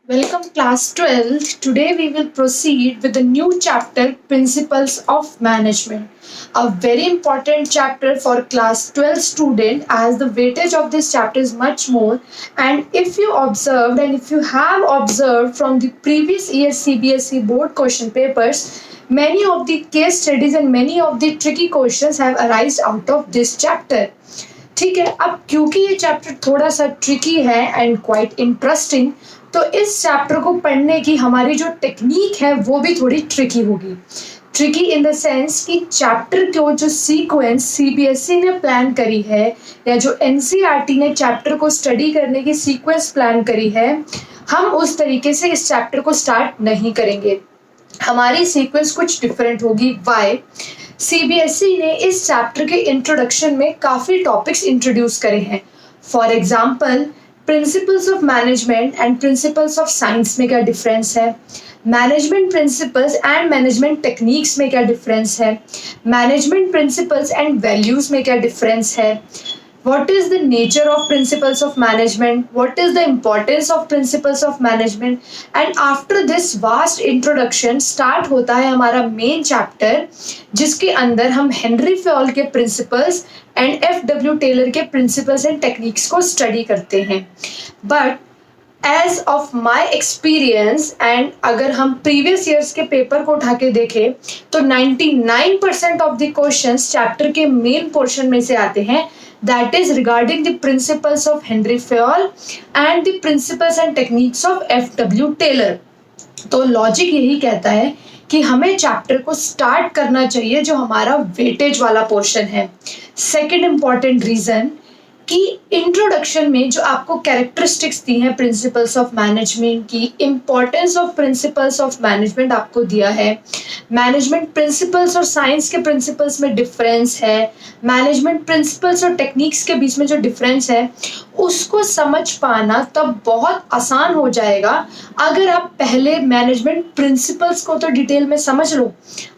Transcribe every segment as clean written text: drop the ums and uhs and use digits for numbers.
Welcome class 12th. Today we will proceed with the new chapter Principles of Management. A very important chapter for class 12 student as the weightage of this chapter is much more, and if you observed and if you have observed from the previous year CBSE board question papers, many of the case studies and many of the tricky questions have arisen out of this chapter. ठीक है, अब क्योंकि ये chapter थोड़ा सा tricky है and quite interesting, तो इस चैप्टर को पढ़ने की हमारी जो टेक्निक है वो भी थोड़ी ट्रिकी होगी. ट्रिकी इन द सेंस कि चैप्टर को जो सीक्वेंस सीबीएसई ने प्लान करी है या जो एनसीईआरटी ने चैप्टर को स्टडी करने की सीक्वेंस प्लान करी है, हम उस तरीके से इस चैप्टर को स्टार्ट नहीं करेंगे. हमारी सीक्वेंस कुछ डिफरेंट होगी. वाई? सीबीएसई ने इस चैप्टर के इंट्रोडक्शन में काफ़ी टॉपिक्स इंट्रोड्यूस करे हैं. For example, principles of management and principles of science में क्या डिफरेंस है, management principles and management techniques में क्या डिफरेंस है, मैनेजमेंट प्रिंसिपल्स एंड वैल्यूज में क्या डिफरेंस है, what is the nature of principles of management, what is the importance of principles of management. And after this vast introduction start होता है हमारा main chapter, जिसके अंदर हम हेनरी फ्योल के प्रिंसिपल्स एंड एफ.डब्ल्यू. टेलर के principles and techniques को study करते हैं. But as of my experience and अगर हम प्रीवियस ईयर्स के पेपर को उठा के देखें तो 99% ऑफ द क्वेश्चंस चैप्टर के मेन पोर्शन में से आते हैं, that is regarding the principles of Henry Fayol and the principles and techniques of F.W. Taylor. तो लॉजिक यही कहता है कि हमें चैप्टर को स्टार्ट करना चाहिए जो हमारा वेटेज वाला पोर्शन है. सेकेंड इंपॉर्टेंट रीजन कि इंट्रोडक्शन में जो आपको कैरेक्टरिस्टिक्स दी हैं प्रिंसिपल्स ऑफ मैनेजमेंट की, importance of principles of management आपको दिया है, मैनेजमेंट प्रिंसिपल्स और साइंस के प्रिंसिपल्स में डिफरेंस है, मैनेजमेंट प्रिंसिपल्स और टेक्निक्स के बीच में जो डिफरेंस है उसको समझ पाना तब बहुत आसान हो जाएगा अगर आप पहले मैनेजमेंट प्रिंसिपल्स को तो डिटेल में समझ लो.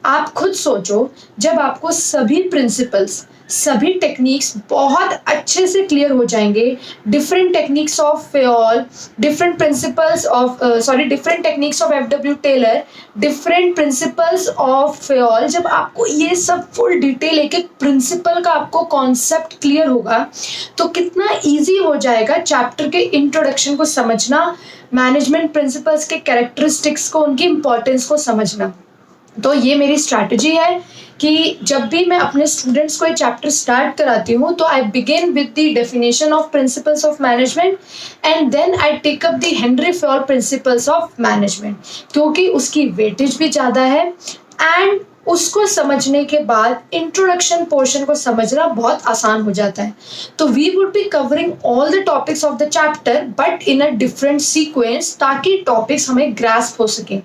आप खुद सोचो, जब आपको सभी प्रिंसिपल्स सभी टेक्निक्स बहुत अच्छे से क्लियर हो जाएंगे, different techniques of Fayol, different principles of different techniques of F W. Taylor, different principles of Fayol, जब आपको ये सब फुल डिटेल एक एक प्रिंसिपल का आपको कॉन्सेप्ट क्लियर होगा तो कितना ईजी हो जाएगा चैप्टर के इंट्रोडक्शन को समझना, मैनेजमेंट प्रिंसिपल्स के कैरेक्टरिस्टिक्स को, उनकी इंपॉर्टेंस को समझना. तो ये मेरी स्ट्रैटेजी है कि जब भी मैं अपने स्टूडेंट्स को ये चैप्टर स्टार्ट कराती हूँ तो I begin with the definition of principles of management and then I take up the Henri Fayol principles of management, क्योंकि उसकी वेटेज भी ज़्यादा है एंड उसको समझने के बाद इंट्रोडक्शन पोर्शन को समझना बहुत आसान हो जाता है. तो we would be covering all the topics of the chapter but in a different sequence, ताकि टॉपिक्स हमें ग्रास्प हो सके.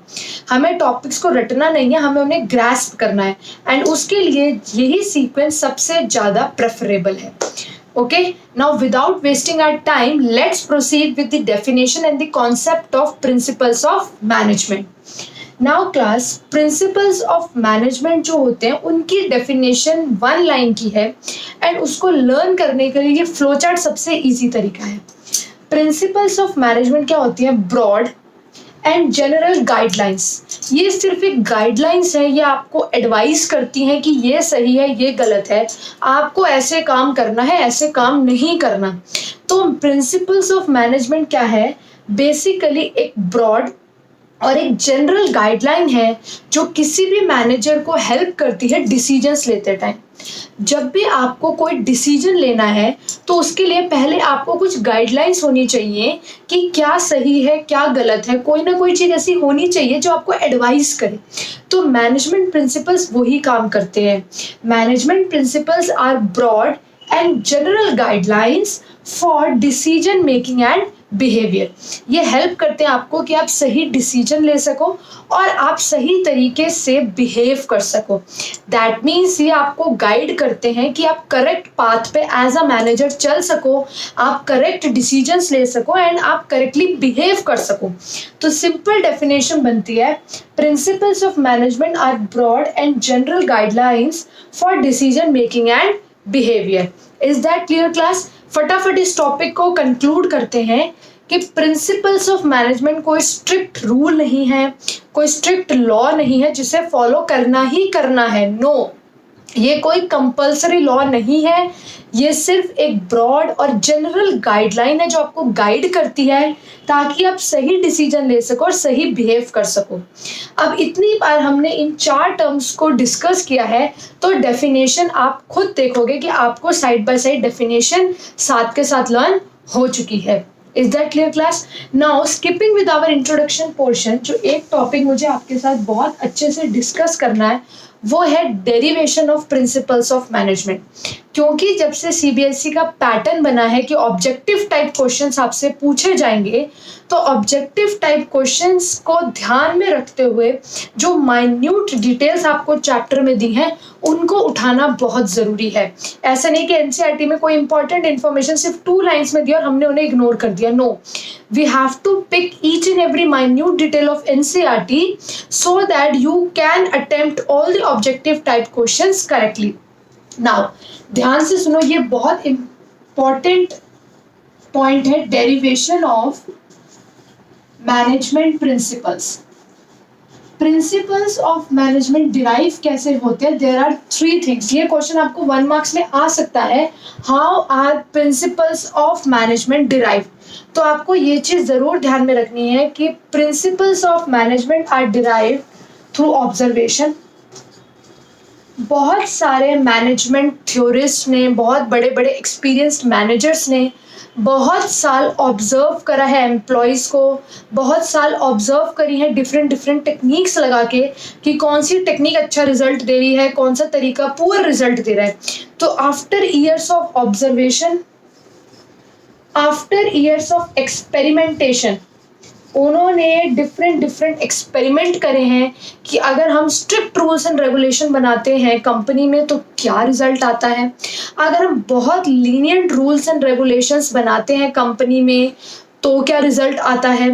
हमें टॉपिक्स को रटना नहीं है, हमें उन्हें ग्रास्प करना है एंड उसके लिए यही सीक्वेंस सबसे ज़्यादा प्रेफरेबल है. Okay, now without wasting our time, let's proceed with the definition and the concept of principles of management. Now class, principles of management जो होते हैं उनकी डेफिनेशन 1 लाइन की है एंड उसको लर्न करने के लिए ये फ्लो चार्ट सबसे इजी तरीका है. प्रिंसिपल्स ऑफ मैनेजमेंट क्या होती है? Broad and general guidelines. ये सिर्फ एक गाइडलाइंस है, ये आपको एडवाइस करती हैं कि ये सही है, ये गलत है, आपको ऐसे काम करना है, ऐसे काम नहीं करना. तो प्रिंसिपल्स ऑफ मैनेजमेंट क्या है? बेसिकली एक ब्रॉड और एक जनरल गाइडलाइन है जो किसी भी मैनेजर को हेल्प करती है डिसीजंस लेते टाइम. जब भी आपको कोई डिसीजन लेना है तो उसके लिए पहले आपको कुछ गाइडलाइंस होनी चाहिए कि क्या सही है, क्या गलत है, कोई ना कोई चीज़ ऐसी होनी चाहिए जो आपको एडवाइस करे. तो मैनेजमेंट प्रिंसिपल्स वही काम करते हैं. Management principles are broad and general guidelines for decision making and behaviour. ये हेल्प करते हैं आपको कि आप सही डिसीजन ले सको और आप सही तरीके से बिहेव कर सको. दैट मीन्स ये आपको गाइड करते हैं कि आप करेक्ट पाथ पे एज अ मैनेजर चल सको, आप करेक्ट डिसीजंस ले सको एंड आप करेक्टली बिहेव कर सको. तो सिंपल डेफिनेशन बनती है, principles of management are broad and general guidelines for decision making and behaviour. Is that clear class? फटाफट इस टॉपिक को कंक्लूड करते हैं कि प्रिंसिपल्स ऑफ मैनेजमेंट कोई स्ट्रिक्ट रूल नहीं है, कोई स्ट्रिक्ट लॉ नहीं है जिसे फॉलो करना ही करना है। नो, ये कोई कंपल्सरी लॉ नहीं है, ये सिर्फ एक ब्रॉड और जनरल गाइडलाइन है जो आपको गाइड करती है ताकि आप सही डिसीजन ले सको और सही बिहेव कर सको। अब इतनी बार हमने इन 4 टर्म्स को डिस्कस किया है, तो डेफिनेशन आप खुद देखोगे कि आपको साइड बाय साइड डेफिनेशन साथ के साथ लर्न हो चुकी है। Is that clear class? Now skipping with our introduction portion, जो एक टॉपिक मुझे आपके साथ बहुत अच्छे से डिस्कस करना है वो है derivation of principles of management. क्योंकि जब से सीबीएसई का पैटर्न बना है कि ऑब्जेक्टिव टाइप क्वेश्चंस आपसे पूछे जाएंगे, तो ऑब्जेक्टिव टाइप क्वेश्चंस को ध्यान में रखते हुए जो माइन्यूट डिटेल्स आपको चैप्टर में दी हैं उनको उठाना बहुत ज़रूरी है। ऐसा नहीं कि एनसीईआरटी में कोई इंपॉर्टेंट इन्फॉर्मेशन सिर्फ 2 लाइन्स में दिया और हमने उन्हें इग्नोर कर दिया। No, we have to pick each and every minute detail of NCERT so that you can attempt all the objective type questions correctly. Now, ध्यान से सुनो, ये बहुत important point है, derivation of management principles. Principles of management derive कैसे होते हैं? There are 3 things. ये क्वेश्चन आपको 1 मार्क्स में आ सकता है। How are principles of management derived? तो आपको ये चीज़ ज़रूर ध्यान में रखनी है कि principles of management are derive through observation. बहुत सारे मैनेजमेंट थ्योरिस्ट ने, बहुत बड़े बड़े एक्सपीरियंस्ड मैनेजर्स ने बहुत साल ऑब्जर्व करा है एम्प्लॉयज़ को, बहुत साल ऑब्जर्व करी है डिफरेंट डिफरेंट टेक्निक्स लगा के कि कौन सी टेक्निक अच्छा रिजल्ट दे रही है, कौन सा तरीका पुअर रिजल्ट दे रहा है। तो after years of observation, after years of experimentation, उन्होंने डिफरेंट डिफरेंट एक्सपेरिमेंट करे हैं कि अगर हम स्ट्रिक्ट रूल्स एंड रेगुलेशन बनाते हैं कंपनी में तो क्या रिजल्ट आता है, अगर हम बहुत लीनियंट रूल्स एंड रेगुलेशंस बनाते हैं कंपनी में तो क्या रिजल्ट आता है,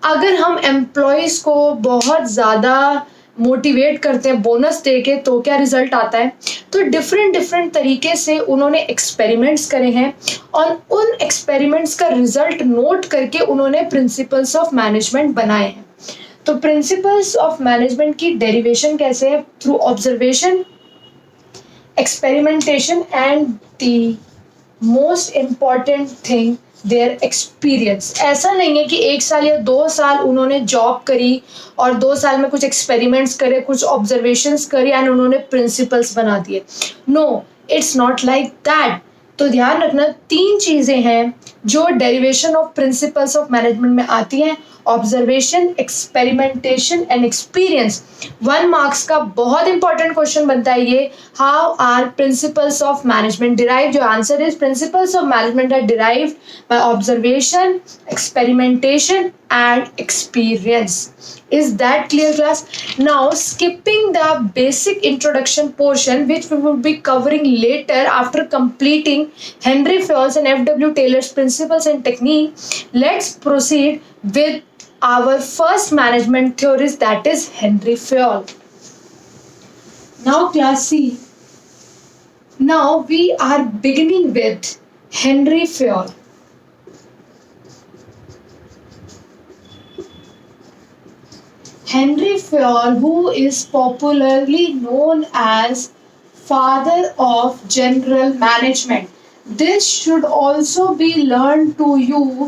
अगर हम एम्प्लॉयज़ को बहुत ज़्यादा मोटिवेट करते हैं बोनस दे के तो क्या रिजल्ट आता है। तो डिफरेंट डिफरेंट तरीके से उन्होंने एक्सपेरिमेंट्स करे हैं और उन एक्सपेरिमेंट्स का रिजल्ट नोट करके उन्होंने प्रिंसिपल्स ऑफ मैनेजमेंट बनाए हैं। तो प्रिंसिपल्स ऑफ मैनेजमेंट की डेरिवेशन कैसे है? Through observation, experimentation and the most important thing their experience. ऐसा नहीं है कि 1 साल या 2 साल उन्होंने जॉब करी और 2 साल में कुछ एक्सपेरिमेंट्स करे, कुछ ऑब्जर्वेशंस करी एंड उन्होंने प्रिंसिपल्स बना दिए। No, it's not like that. तो ध्यान रखना, 3 चीज़ें हैं जो derivation of principles of management में आती हैं: observation, experimentation and experience. 1 marks का बहुत इंपॉर्टेंट क्वेश्चन बनता है ये, how are principles of management derive? जो answer is principles of management are derived by observation, experimentation and experience. Is that clear, class? Now skipping the basic introduction portion which we will be covering later after completing Henry Fayol's and F.W. Taylor's principles and technique, let's proceed with our first management theorist, that is Henry Fayol. Now class C. Now we are beginning with Henry Fayol. Henry Fayol, who is popularly known as father of general management. This should also be learned to you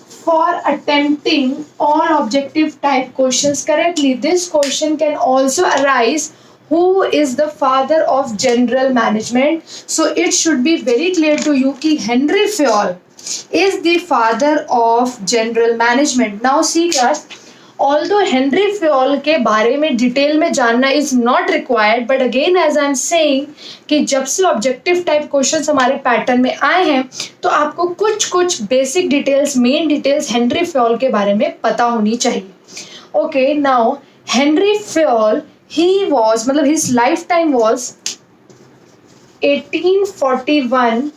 for attempting all objective type questions correctly. This question can also arise, who is the father of general management? So it should be very clear to you कि Henry Fayol is the father of general management. Now see class, Although Henry Fayol के बारे में detail में जानना is not required, but again as I am saying कि जब से objective type questions हमारे पैटर्न में आए हैं तो आपको कुछ कुछ basic details, main details Henry Fayol के बारे में पता होनी चाहिए. Okay, now Henry Fayol he was, मतलब his lifetime was 1841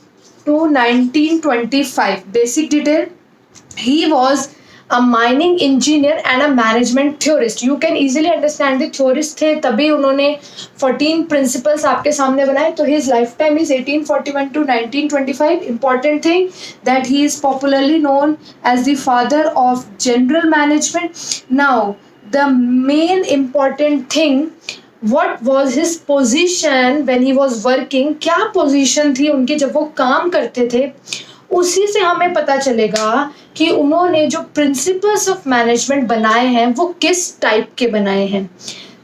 to 1925. Basic detail, he was a mining engineer and a management theorist. You can easily understand the theorist थे, तभी उन्होंने 14 principles आपके सामने बनाए. तो his lifetime is 1841 to 1925. Important thing that he is popularly known as the father of general management. Now the main important thing, what was his position when he was working, क्या position थी उनकी जब वो काम करते थे, उसी से हमें पता चलेगा कि उन्होंने जो प्रिंसिपल्स ऑफ मैनेजमेंट बनाए हैं वो किस टाइप के बनाए हैं.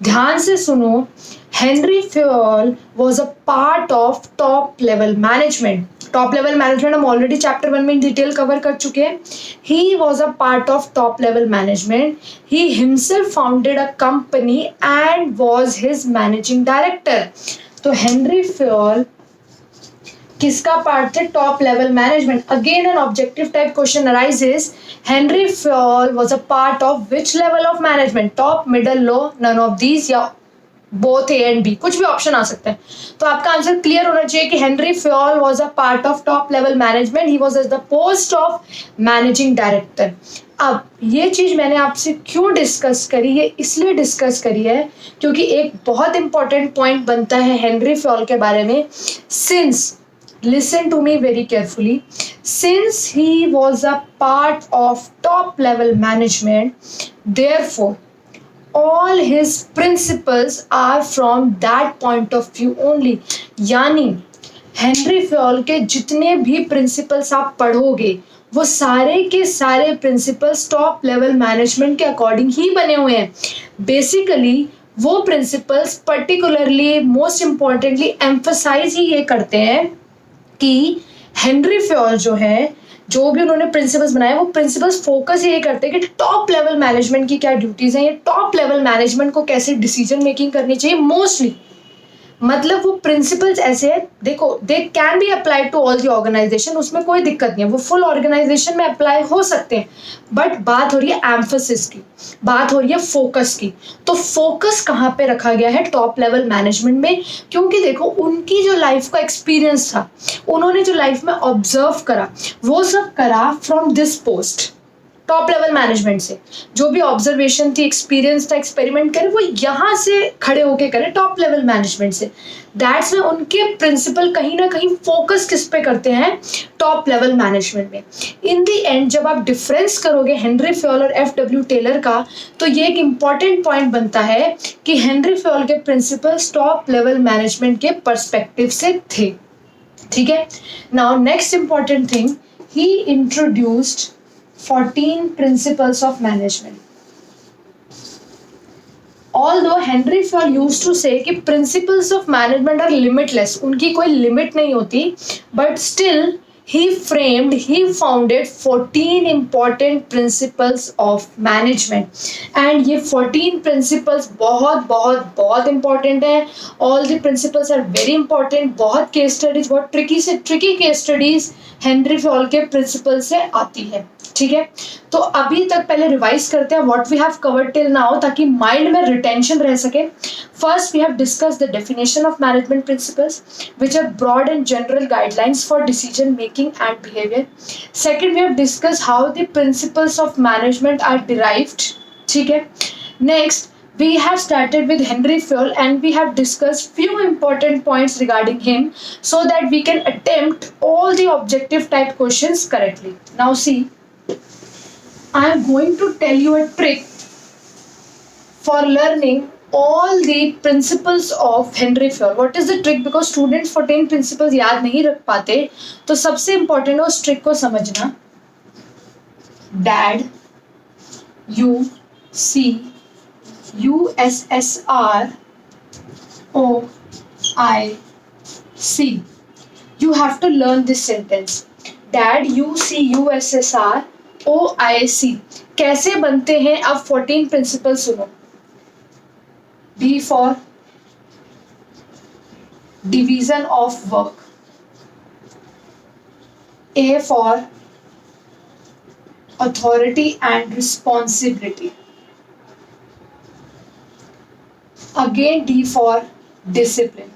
ध्यान से सुनो. Henry Fayol was a part of top level management. Top level management हम ऑलरेडी चैप्टर 1 में इन डिटेल कवर कर चुके हैं. He was a part of top level management. He himself founded a company and was his managing director. तो Henry Fayol किसका part थे? Top level management. Again an objective type question arises. Henry Fayol was a part of which level of management? Top, middle, low, none of these, या both A and B, कुछ भी option आ सकता है. तो आपका answer clear होना चाहिए कि Henry Fayol was a part of top level management. He was at the post of managing director. अब ये चीज मैंने आपसे क्यों डिस्कस करी? ये इसलिए डिस्कस करी है क्योंकि एक बहुत इंपॉर्टेंट पॉइंट बनता है हेनरी फ्योल के बारे में. Since, listen to me very carefully, since he was a part of top level management, therefore all his principles are from that point of view only. यानी हेनरी फ्योल के जितने भी principles आप पढ़ोगे वो सारे के सारे प्रिंसिपल्स टॉप लेवल मैनेजमेंट के अकॉर्डिंग ही बने हुए हैं. बेसिकली वो principles particularly most importantly emphasize ही ये करते हैं कि हेनरी फ्योल जो है, जो भी उन्होंने प्रिंसिपल्स बनाए, वो प्रिंसिपल्स फोकस ये करते हैं कि टॉप लेवल मैनेजमेंट की क्या ड्यूटीज हैं, ये टॉप लेवल मैनेजमेंट को कैसे डिसीजन मेकिंग करनी चाहिए. मोस्टली मतलब वो प्रिंसिपल्स ऐसे है, देखो, they can be apply to all the organisation, उसमें कोई दिक्कत नहीं है, वो फुल ऑर्गेनाइजेशन में अप्लाई हो सकते हैं. बट बात हो रही है एम्फोसिस की, बात हो रही है फोकस की. तो फोकस कहाँ पे रखा गया है? टॉप लेवल मैनेजमेंट में. क्योंकि देखो, उनकी जो लाइफ का एक्सपीरियंस था, उन्होंने जो लाइफ में ऑब्जर्व करा, वो सब करा from this post, top level management से. जो भी ऑब्जर्वेशन थी, एक्सपीरियंस था, एक्सपेरिमेंट करे, वो यहाँ से खड़े होके करे, टॉप लेवल मैनेजमेंट से. दैट्स में उनके प्रिंसिपल कहीं ना कहीं फोकस किस पे करते हैं? टॉप लेवल मैनेजमेंट में. इन दी एंड जब आप डिफरेंस करोगे हेनरी फ्योल और एफ.डब्ल्यू. टेलर का, तो ये एक इंपॉर्टेंट पॉइंट बनता है कि हेनरी फ्योल के प्रिंसिपल्स टॉप लेवल मैनेजमेंट के परस्पेक्टिव से थे. ठीक है. Now next important thing, he introduced 14 principles of management. Although Henry Fayol used to say कि principles of management are limitless, उनकी कोई लिमिट नहीं होती, but still he founded 14 important principles of management. And ये 14 principles बहुत बहुत बहुत important है. All the principles are very important. बहुत case studies, बहुत tricky case studies Henry Fayol के प्रिंसिपल से आती है. ठीक है. तो अभी तक पहले रिवाइज करते हैं what we have covered till now, ताकि माइंड में रिटेंशन रह सके. First, we have discuss the definition of management principles which are broad and general guidelines for decision making and behaviour. Second, we have discuss how the principles of management are derived. ठीक है. Next, we have started with Henry Fayol and we have discussed few important points regarding him so that we can attempt all the objective type questions correctly. Now see, I am going to tell you a trick for learning all the principles of Henry Fayol. What is the trick? Because students 14 principles याद नहीं रख पाते, तो सबसे important है उस trick को समझना. Dad, you see USSR OIC. You have to learn this sentence. Dad, you see USSR OIC. कैसे बनते हैं? अब 14 प्रिंसिपल सुनो. D for division of work. A for authority and responsibility. Again D for discipline.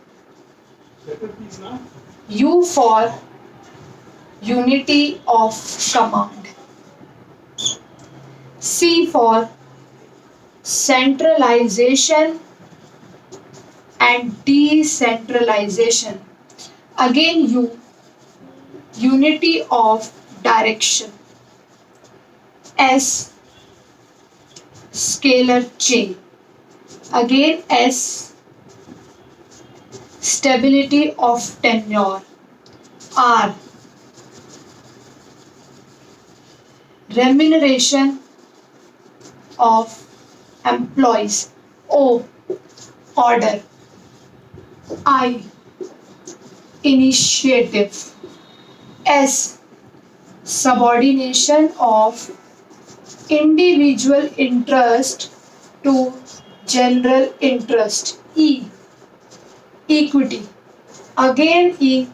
U for unity of command. C for centralization and decentralization. Again, unity of direction. S, scalar chain. Again, S, stability of tenure. R, remuneration of employees. O, order. I, initiative. S, subordination of individual interest to general interest. E, equity. Again E,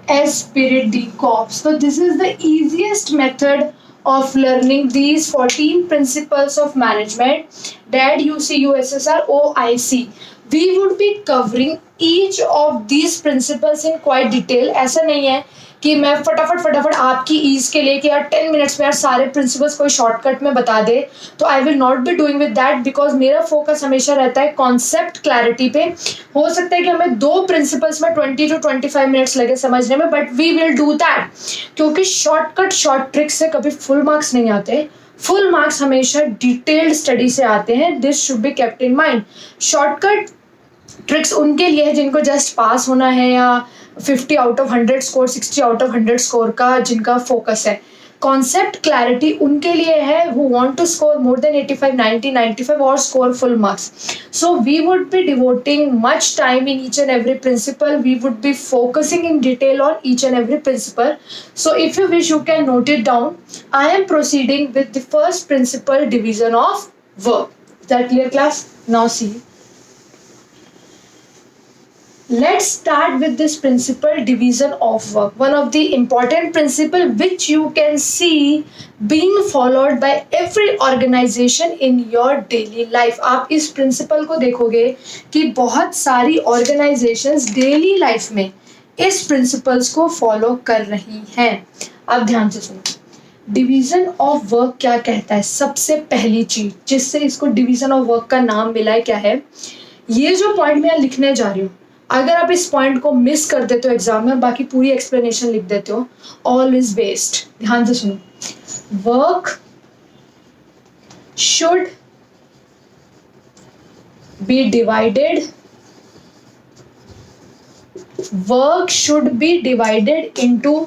S spirit D corps. So this is the easiest method of learning these 14 principles of management that UCUSSR OIC. We would be covering each of these principles in quite detail. ऐसा नहीं है कि मैं फटाफट आपकी ease के लिए कि यार 10 मिनट्स में यार सारे प्रिंसिपल्स कोई शॉर्टकट में बता दे, तो I will not be doing with that, because मेरा फोकस हमेशा रहता है कॉन्सेप्ट क्लैरिटी पे. हो सकता है कि हमें दो प्रिंसिपल्स में 20 to 25 मिनट्स लगे समझने में, but we will do that, क्योंकि शॉर्टकट शॉर्ट ट्रिक्स से कभी फुल मार्क्स नहीं आते. फुल मार्क्स हमेशा डिटेल्ड स्टडी से आते हैं. This should be kept in mind. Shortcut tricks उनके लिए है जिनको जस्ट पास होना है, या 50 out of 100 score, 60 out of 100 score का जिनका फोकस है. कॉन्सेप्ट क्लैरिटी उनके लिए है who want to score more than 85, 90, 95 or score full marks. So we would be devoting much time in each and every principle. We would be focusing in detail on each and every principle. So if you wish, you can note it down. I am proceeding with the first principle, division of work. Is that clear, class? Now see. Let's start with this principle, division of work. One of the important principle which you can see being followed by every organization in your daily life. आप इस principle को देखोगे कि बहुत सारी organizations daily life में इस principles को follow कर रही हैं. आप ध्यान से सुनो. डिवीजन ऑफ वर्क क्या कहता है? सबसे पहली चीज जिससे इसको डिवीजन ऑफ वर्क का नाम मिला है क्या है? ये जो पॉइंट मैं लिखने जा रही हूँ, अगर आप इस पॉइंट को मिस कर देते हो एग्जाम में, बाकी पूरी एक्सप्लेनेशन लिख देते हो, ऑल इज वेस्ट. ध्यान से सुनो. Work should be divided, work should be divided into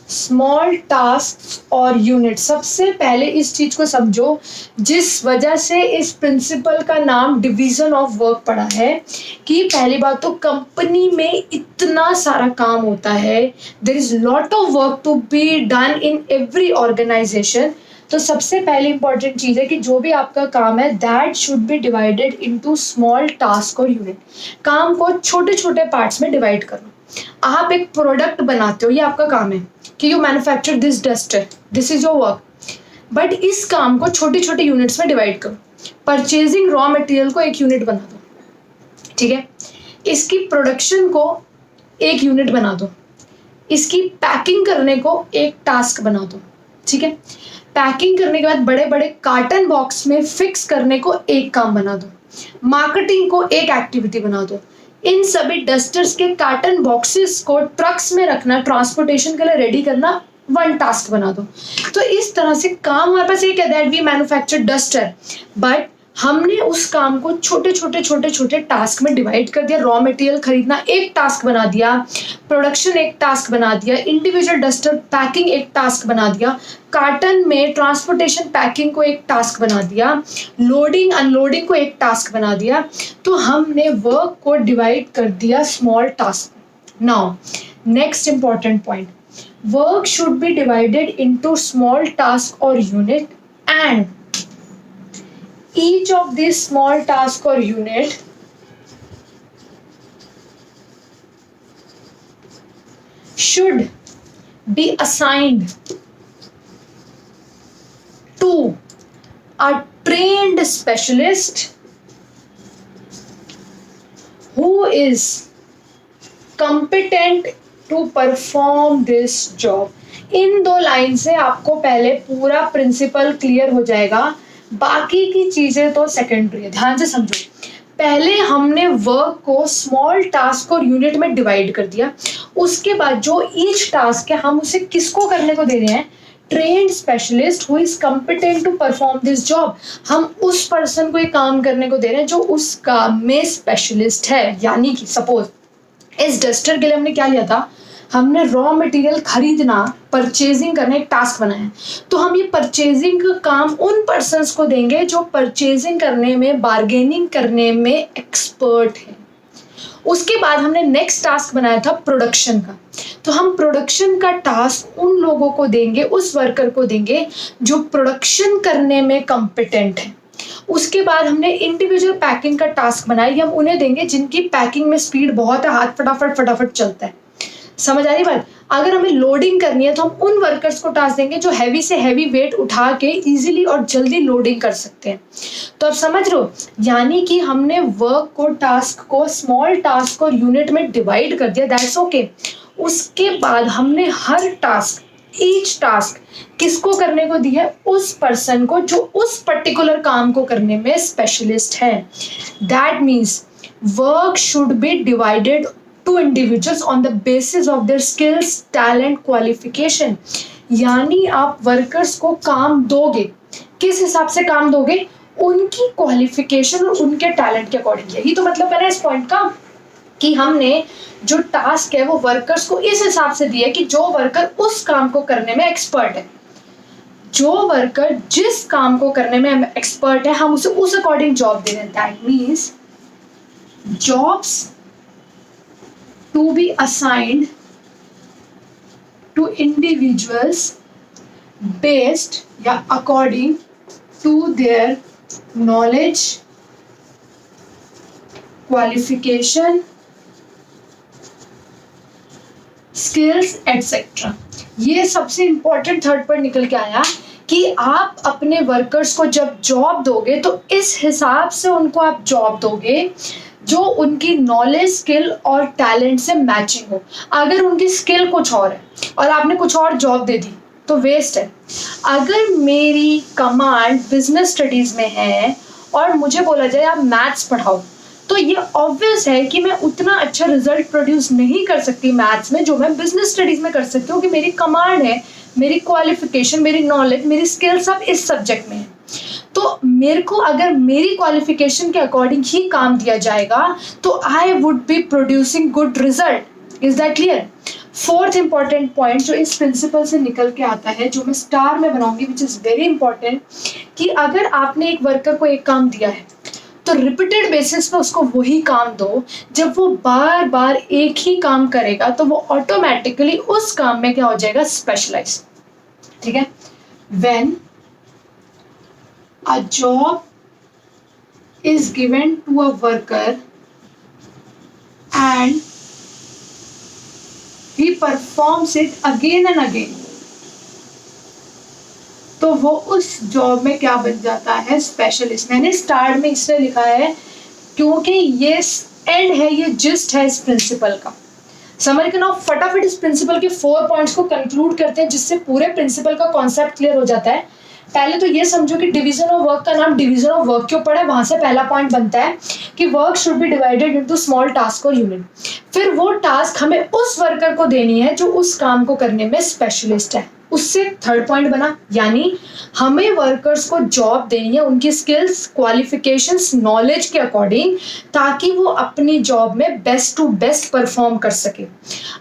small task और यूनिट. सबसे पहले इस चीज को समझो जिस वजह से इस प्रिंसिपल का नाम डिवीजन ऑफ वर्क पड़ा है, कि पहली बात तो कंपनी में इतना सारा काम होता है, there is lot of work to be done in every organisation. तो सबसे पहली इंपॉर्टेंट चीज है कि जो भी आपका काम है that should be divided into small task और यूनिट. काम को छोटे छोटे पार्ट्स में डिवाइड करो. आप एक प्रोडक्ट बनाते हो, ये आपका काम है कि you manufacture this duster, this is your work, but इस काम को छोटे छोटे यूनिट्स में डिवाइड करो. परचेजिंग रॉ मटेरियल को एक यूनिट बना दो, ठीक है. इसकी प्रोडक्शन को एक यूनिट बना दो. इसकी पैकिंग करने को एक टास्क बना दो, ठीक है. पैकिंग करने के बाद बड़े बड़े कार्टन बॉक्स में फिक्स करने को एक काम बना दो. मार्केटिंग को एक एक्टिविटी बना दो. इन सभी डस्टर्स के कार्टन बॉक्सेस को ट्रक्स में रखना, ट्रांसपोर्टेशन के लिए रेडी करना, वन टास्क बना दो. तो इस तरह से काम हमारे पास एक है that we manufacture duster, but हमने उस काम को छोटे छोटे टास्क में डिवाइड कर दिया. रॉ मटेरियल खरीदना एक टास्क बना दिया, प्रोडक्शन एक टास्क बना दिया, इंडिविजुअल डस्टर पैकिंग एक टास्क बना दिया, कार्टन में ट्रांसपोर्टेशन पैकिंग को एक टास्क बना दिया, लोडिंग अनलोडिंग को एक टास्क बना दिया. तो हमने वर्क को डिवाइड कर दिया small task. Now next important point, work should be divided into small task और unit, and each of these small task or unit should be assigned to a trained specialist who is competent to perform this job. In 2 line से आपको पहले पूरा principal clear हो जाएगा, बाकी की चीजें तो सेकेंडरी है। ध्यान से समझो, पहले हमने वर्क को स्मॉल टास्क और यूनिट में डिवाइड कर दिया, उसके बाद जो ईच टास्क है हम उसे किसको करने को दे रहे हैं, trained specialist who is competent to perform this job. हम उस पर्सन को ये काम करने को दे रहे हैं जो उस काम में स्पेशलिस्ट है। यानी कि सपोज इस डस्टर के लिए हमने क्या लिया था, हमने रॉ मटेरियल खरीदना, परचेजिंग करना एक टास्क बनाया है, तो हम ये परचेजिंग का काम उन पर्सन्स को देंगे जो परचेजिंग करने में, बार्गेनिंग करने में एक्सपर्ट है। उसके बाद हमने नेक्स्ट टास्क बनाया था प्रोडक्शन का, तो हम प्रोडक्शन का टास्क उन लोगों को देंगे, उस वर्कर को देंगे जो प्रोडक्शन करने में कॉम्पिटेंट है। उसके बाद हमने इंडिविजुअल पैकिंग का टास्क बनाया, ये हम उन्हें देंगे जिनकी पैकिंग में स्पीड बहुत है, हाथ फटाफट चलता है। समझ आ रही बात? अगर हमें लोडिंग करनी है तो हम उन वर्कर्स को टास्क देंगे जो हैवी से हैवी वेट उठा के इजीली और जल्दी लोडिंग कर सकते हैं। तो अब समझ रहे हो, यानी कि हमने वर्क को, टास्क को स्मॉल टास्क और यूनिट में डिवाइड कर दिया, दैट्स ओके। उसके बाद हमने हर टास्क, ईच टास्क किसको करने को दिया है, उस पर्सन को जो उस पर्टिकुलर काम को करने में स्पेशलिस्ट है। That means work should be divided to individuals on the basis of their skills, talent, qualification। यानी आप वर्कर्स को काम दोगे, किस हिसाब से काम दोगे, उनकी क्वालिफिकेशन और उनके टैलेंट के अकॉर्डिंग। यही तो मतलब है ना इस पॉइंट का, कि हमने जो टास्क है वो वर्कर्स को इस हिसाब से दिया कि जो वर्कर उस काम को करने में एक्सपर्ट है, जो वर्कर जिस काम को करने में एक्सपर्ट है हम उसे उस अकॉर्डिंग जॉब दे रहे हैं। That means jobs to be assigned to individuals based या according to their knowledge, qualification, skills etc। ये सबसे इंपॉर्टेंट थर्ड पर निकल के आया कि आप अपने वर्कर्स को जब जॉब दोगे तो इस हिसाब से उनको आप जॉब दोगे जो उनकी नॉलेज, स्किल और टैलेंट से मैचिंग हो। अगर उनकी स्किल कुछ और है और आपने कुछ और जॉब दे दी तो वेस्ट है। अगर मेरी कमांड बिजनेस स्टडीज में है और मुझे बोला जाए आप मैथ्स पढ़ाओ, तो ये ऑब्वियस है कि मैं उतना अच्छा रिजल्ट प्रोड्यूस नहीं कर सकती मैथ्स में जो मैं बिजनेस स्टडीज में कर सकती हूँ, कि मेरी कमांड है, मेरी क्वालिफिकेशन, मेरी नॉलेज, मेरी स्किल सब इस सब्जेक्ट में है। तो मेरे को अगर मेरी क्वालिफिकेशन के अकॉर्डिंग ही काम दिया जाएगा तो I would be producing good result. Is that clear? Fourth important point जो इस प्रिंसिपल से निकल के आता है, जो मैं स्टार में बनाऊंगी, विच इज वेरी इंपॉर्टेंट, कि अगर आपने एक वर्कर को एक काम दिया है तो रिपीटेड बेसिस पे उसको वही काम दो। जब वो बार बार एक ही काम करेगा तो वो ऑटोमेटिकली उस काम में क्या हो जाएगा, स्पेशलाइज। ठीक है? When a job is given to a worker and he performs it again and again, तो वो उस जॉब में क्या बन जाता है, स्पेशलिस्ट। मैंने स्टार्ट में इसलिए लिखा है क्योंकि ये एंड है, ये जिस्ट है इस प्रिंसिपल का। समझ के ना, फटाफट इस प्रिंसिपल के 4 पॉइंट्स को कंक्लूड करते हैं जिससे पूरे प्रिंसिपल का कॉन्सेप्ट क्लियर हो जाता है। पहले तो ये समझो कि डिवीजन ऑफ वर्क का नाम डिवीजन ऑफ वर्क के ऊपर है, वहां से पहला पॉइंट बनता है कि work should be divided into small task और यूनिट। फिर वो टास्क हमें उस वर्कर को देनी है जो उस काम को करने में स्पेशलिस्ट है। उससे थर्ड पॉइंट बना, यानी हमें वर्कर्स को जॉब देनी है उनकी स्किल्स, क्वालिफिकेशंस, नॉलेज के अकॉर्डिंग, ताकि वो अपनी जॉब में बेस्ट टू बेस्ट परफॉर्म कर सके।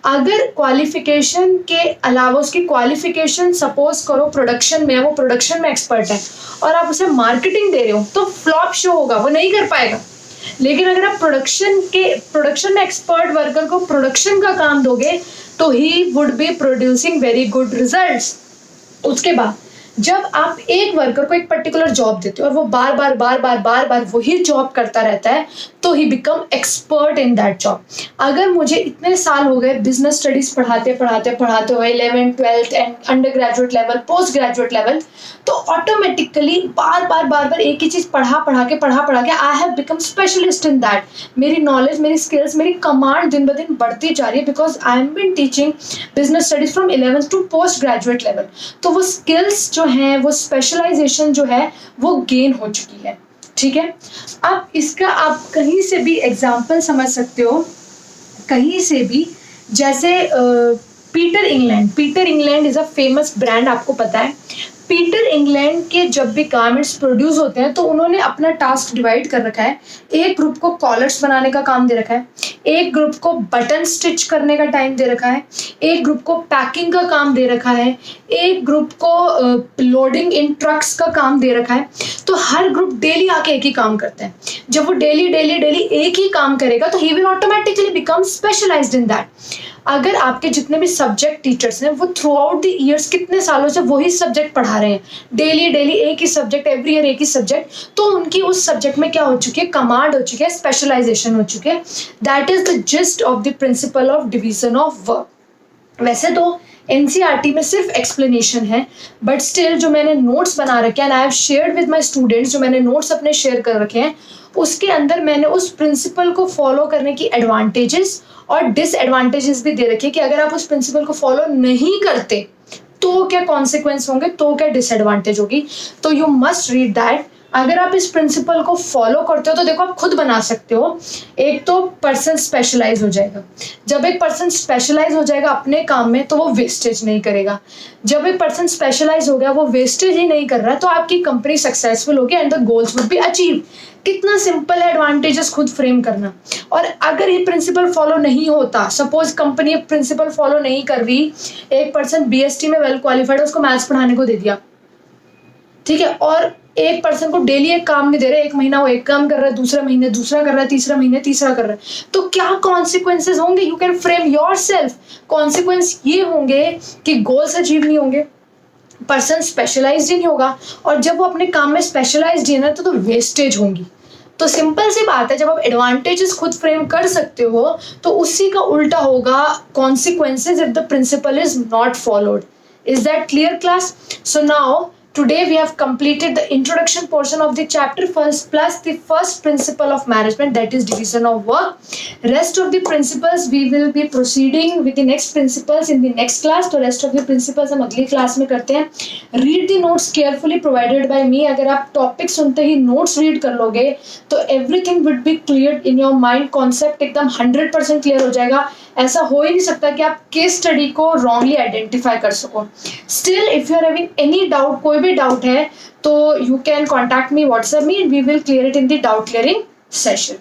अगर क्वालिफिकेशन के अलावा उसकी क्वालिफिकेशन सपोज करो प्रोडक्शन में है, वो प्रोडक्शन में एक्सपर्ट है और आप उसे मार्केटिंग दे रहे हो तो फ्लॉप शो होगा, वो नहीं कर पाएगा। लेकिन अगर आप प्रोडक्शन में एक्सपर्ट वर्कर को प्रोडक्शन का काम दोगे तो he would be producing very good results. उसके बाद जब आप एक वर्कर को एक पर्टिकुलर जॉब देते हो और वो बार बार वही जॉब करता रहता है, तो he become expert in that job. अगर मुझे इतने साल हो गए बिजनेस स्टडीज पढ़ाते हुए 11th 12th and undergraduate level, postgraduate level, तो ऑटोमेटिकली बार एक ही चीज पढ़ा के I have become specialist in that. मेरी नॉलेज, मेरी स्किल्स, मेरी कमांड दिन ब दिन बढ़ती जा रही है, because I am been teaching business studies from 11th to postgraduate level. तो वो स्किल्स जो है, वो स्पेशलाइजेशन जो है, वो गेन हो चुकी है. ठीक है. अब इसका आप कहीं से भी एग्जाम्पल समझ सकते हो, कहीं से भी. जैसे Peter England is a famous brand, आपको पता है. पीटर इंग्लैंड के जब भी गारमेंट्स प्रोड्यूस होते हैं तो उन्होंने अपना टास्क डिवाइड कर रखा है. एक ग्रुप को कॉलर्स बनाने का काम दे रखा है, एक ग्रुप को बटन स्टिच करने का टाइम दे रखा है, एक ग्रुप को पैकिंग का काम दे रखा है, एक ग्रुप को लोडिंग इन ट्रक्स का काम दे रखा है. तो हर ग्रुप डेली आके एक ही काम करता है. जब वो डेली एक ही काम करेगा तो he will automatically become specialised in that. अगर आपके जितने भी सब्जेक्ट टीचर्स हैं वो थ्रू आउट द ईयर्स कितने सालों से वही सब्जेक्ट पढ़ा रहे हैं, डेली एक ही सब्जेक्ट, एवरी ईयर एक ही सब्जेक्ट, तो उनकी उस सब्जेक्ट में क्या हो चुकी है, कमांड हो चुकी है, स्पेशलाइजेशन हो चुकी है. That is the gist of the principle of division of work. वैसे तो एनसीईआरटी में सिर्फ एक्सप्लेनेशन है, बट स्टिल जो मैंने नोट्स बना रखे हैं, I have shared with my students, जो मैंने नोट्स अपने शेयर कर रखे हैं, उसके अंदर मैंने उस प्रिंसिपल को फॉलो करने की एडवांटेजेस और डिसएडवांटेजेस भी दे रखे कि अगर आप उस प्रिंसिपल को फॉलो नहीं करते तो क्या कॉन्सिक्वेंस होंगे, तो क्या डिसएडवांटेज होगी. तो यू मस्ट रीड दैट. अगर आप इस प्रिंसिपल को फॉलो करते हो तो देखो आप खुद बना सकते हो. एक तो पर्सन स्पेशलाइज हो जाएगा. जब एक पर्सन स्पेशलाइज हो जाएगा अपने काम में तो वो वेस्टेज नहीं करेगा. जब एक पर्सन स्पेशलाइज हो गया, वो वेस्टेज ही नहीं कर रहा, तो आपकी कंपनी सक्सेसफुल होगी and the goals would be achieve. कितना सिंपल है एडवांटेजेस खुद फ्रेम करना. और अगर ये प्रिंसिपल फॉलो नहीं होता, सपोज कंपनी प्रिंसिपल फॉलो नहीं कर रही, एक पर्सन बीएसटी में वेल क्वालिफाइड, उसको मैथ्स पढ़ाने को दे दिया, ठीक है, और एक पर्सन को डेली एक काम नहीं दे रहे, एक महीना वो एक काम कर रहा है, दूसरे महीने दूसरा कर रहा है, तीसरा महीने तीसरा कर रहा है, तो क्या कॉन्सिक्वेंसेज होंगे. You can frame yourself. Consequence ये होंगे कि गोल्स अचीव नहीं होंगे, पर्सन स्पेशलाइज्ड ही नहीं होगा, और जब वो अपने काम में स्पेशलाइज्ड है ना तो वेस्टेज होंगी. तो सिंपल सी बात है, जब आप एडवांटेजेस खुद फ्रेम कर सकते हो तो उसी का उल्टा होगा consequences if the principle is not followed. Is that clear, class? So now today we have completed the introduction portion of the chapter first plus the first principle of management, that is division of work. Rest of the principles we will be proceeding with the next principles in the next class. तो rest of the principles हम अगली class में करते हैं. Read the notes carefully provided by me. अगर आप topic सुनते ही notes read कर लोगे तो everything would be cleared in your mind. Concept एकदम 100% क्लियर हो जाएगा. ऐसा हो ही नहीं सकता कि आप केस स्टडी को रॉन्गली आइडेंटिफाई कर सको. Still if you are having any doubt, कोई भी डाउट है, तो you can contact me, WhatsApp me, we will clear it in the doubt clearing session.